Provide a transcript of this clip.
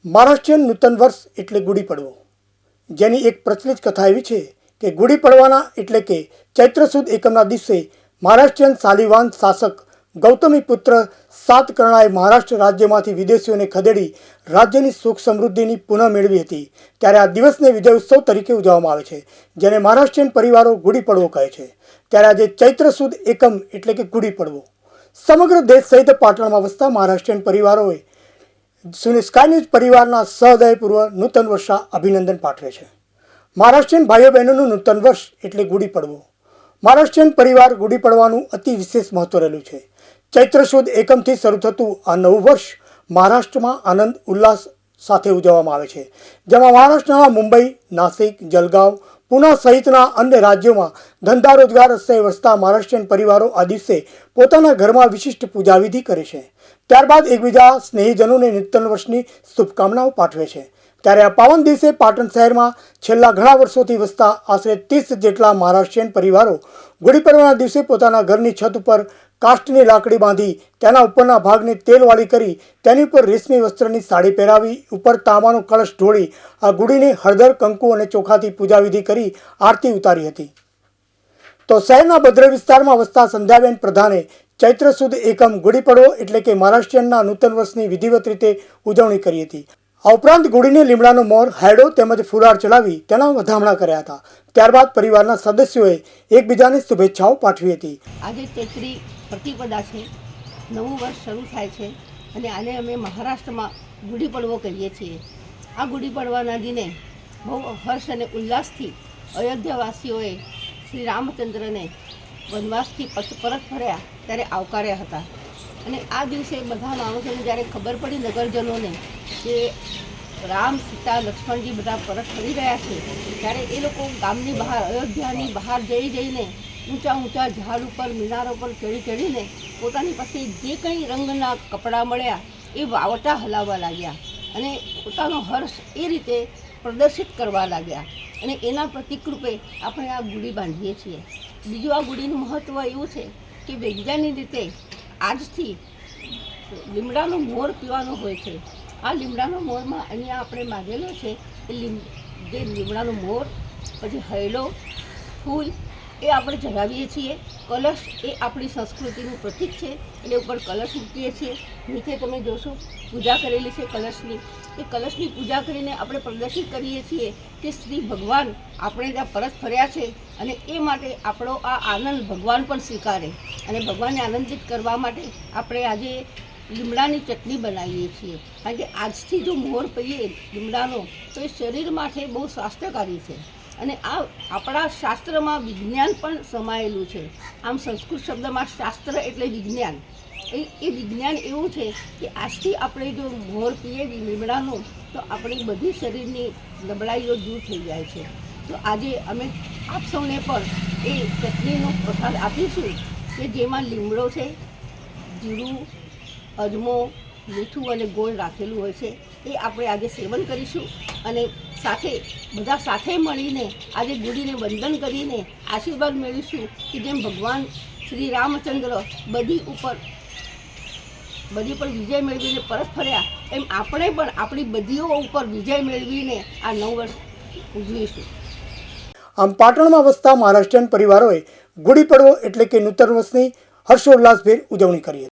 મહારાષ્ટ્રીયન નૂતન વર્ષ એટલે ગુડી પડવો, જેની એક પ્રચલિત કથા એવી છે કે ગુડી પડવાના એટલે કે ચૈત્ર સુદ એકમના દિવસે મહારાષ્ટ્રીયન શાલિવાહન શાસક ગૌતમીપુત્ર સાતકર્ણાએ મહારાષ્ટ્ર રાજ્યમાંથી વિદેશીઓને ખદેડી રાજ્યની સુખ સમૃદ્ધિની પુનઃ મેળવી હતી. ત્યારે આ દિવસને વિજય ઉત્સવ તરીકે ઉજવવામાં આવે છે, જેને મહારાષ્ટ્રીયન પરિવારો ગુડી પડવો કહે છે. ત્યારે આજે ચૈત્ર સુદ એકમ એટલે કે ગુડી પડવો સમગ્ર દેશ સહિત પાટણમાં વસતા મહારાષ્ટ્રીયન પરિવારોએ સ્કાય ન્યૂઝ પરિવારના સહૃદયપૂર્વક નૂતન વર્ષા અભિનંદન પાઠવે છે. મહારાષ્ટ્રીયન ભાઈઓ બહેનોનું નૂતન વર્ષ એટલે ગુડી પડવો. મહારાષ્ટ્રીયન પરિવાર ગુડી પડવાનું અતિ વિશેષ મહત્વ રહેલું છે. ચૈત્ર સુદ એકમથી શરૂ થતું આ નવું વર્ષ મહારાષ્ટ્રમાં આનંદ ઉલ્લાસ સાથે ઉજવવામાં આવે છે, જેમાં મહારાષ્ટ્રના મુંબઈ, નાસિક, જલગાંવ, પુના સહિતના અન્ય રાજ્યોમાં ધંધા રોજગાર અર્થે વસતા મહારાષ્ટ્રીયન પરિવારો આ દિવસે પોતાના ઘરમાં વિશિષ્ટ પૂજાવિધિ કરે છે. ત્યારબાદ એકબીજા સ્નેહીજનોને નૂતન વર્ષની શુભકામનાઓ પાઠવે છે. ત્યારે આ પાવન દિવસે પાટણ શહેરમાં છેલ્લા ઘણા વર્ષોથી વસતા આશરે 30 જેટલા મહારાષ્ટ્રીયન પરિવારો ગુડી પડવાના દિવસે પોતાના ઘરની છત ઉપર કાષ્ઠની લાકડી બાંધી તેના ઉપરના ભાગને તેલવાળી કરી તેની ઉપર રેશમી વસ્ત્રની સાડી પહેરાવી ઉપર તાંબાનો કળશ ઢોળી આ ગુડીને હળદર, કંકુ અને ચોખાથી પૂજાવિધિ કરી આરતી ઉતારી હતી. તો શહેરના ભદ્ર વિસ્તારમાં વસતા સંધ્યાબેન પ્રધાને ચૈત્ર સુદ એકમ ગુડી પડવો એટલે કે મહારાષ્ટ્રીયનના નૂતન વર્ષની વિધિવત રીતે ઉજવણી કરી હતી. આ ઉપરાંત ગુડીને લીમડાનો મોર, હાયડો તેમજ ફુલાર ચલાવી તેના વધામણા કર્યા હતા. ત્યારબાદ પરિવારના સદસ્યોએ એકબીજાને શુભેચ્છાઓ પાઠવી હતી. આજે ચૈત્રી પ્રતિપદા છે, નવું વર્ષ શરૂ થાય છે અને આને અમે મહારાષ્ટ્રમાં ગુડી પડવો કહીએ છીએ. આ ગુડી પડવાના દિને બહુ હર્ષ અને ઉલ્લાસથી અયોધ્યાવાસીઓએ શ્રી રામચંદ્રને વનવાસથી પરત ફર્યા ત્યારે આવકાર્યા હતા. અને આ દિવસે બધા માણસોને જ્યારે ખબર પડી નગરજનોને કે રામ, સીતા, લક્ષ્મણજી બધા પરત ફરી રહ્યા છે, ત્યારે એ લોકો ગામની બહાર, અયોધ્યાની બહાર જઈને ઊંચા ઊંચા ઝાડ ઉપર, મિનારો પર ચડીને પોતાની પાસે જે કંઈ રંગના કપડાં મળ્યા એ વાવટા હલાવવા લાગ્યા અને પોતાનો હર્ષ એ રીતે પ્રદર્શિત કરવા લાગ્યા. અને એના પ્રતિકરૂપે આપણે આ ગુડી બાંધીએ છીએ. બીજું આ ગુડીનું મહત્ત્વ એવું છે કે વૈજ્ઞાનિક રીતે આજથી લીમડાનો મોર પીવાનો હોય છે. આ લીમડાનો મોરમાં અહીંયા આપણે માગેલો છે એ જે લીમડાનો મોર, પછી હૈડો, ફૂલ એ આપણે ચઢાવીએ છીએ. કલશ એ આપણી સંસ્કૃતિનું પ્રતીક છે, એટલે ઉપર કલશ મૂકીએ છીએ. નીચે તમે જોશો પૂજા કરેલી છે કલશની. એ કલશની પૂજા કરીને આપણે પ્રદર્શિત કરીએ છીએ કે શ્રી ભગવાન આપણે ત્યાં પરત ફર્યા છે અને એ માટે આપણો આ આનંદ ભગવાન પણ સ્વીકારે. અને ભગવાનને આનંદિત કરવા માટે આપણે આજે લીમડાની ચટણી બનાવીએ છીએ. કારણ કે આજથી જો મોર પીએ લીમડાનો તો એ શરીર માટે બહુ સ્વાસ્થ્યકારી છે. અને આ આપણા શાસ્ત્રમાં વિજ્ઞાન પણ સમાયેલું છે. આમ સંસ્કૃત શબ્દમાં શાસ્ત્ર એટલે વિજ્ઞાન. એ વિજ્ઞાન એવું છે કે આજથી આપણે જો મોર પીએ લીમડાનો તો આપણી બધી શરીરની નબળાઈઓ દૂર થઈ જાય છે. તો આજે અમે આપ સૌને પણ એ ચટણીનો પ્રસાદ આપીશું કે જેમાં લીમડો છે, જીરું, અજમો, મીઠું અને ગોળ રાખેલું હોય છે. એ આપણે આજે સેવન કરીશું અને બધા સાથે મળીને આજે ગુડીને વંદન કરીને આશીર્વાદ મેળવીશું કે જેમ ભગવાન શ્રી રામચંદ્ર બધી પર વિજય મેળવીને પરત ફર્યા, એમ આપણે પણ આપણી બધીઓ ઉપર વિજય મેળવીને આ નવ વર્ષ ઉજવીશું. આમ પાટણમાં વસતા મહારાષ્ટ્રીયન પરિવારોએ ગુડી પડવો એટલે કે નૂતન વર્ષની હર્ષોલ્લાસભેર ઉજવણી કરી હતી.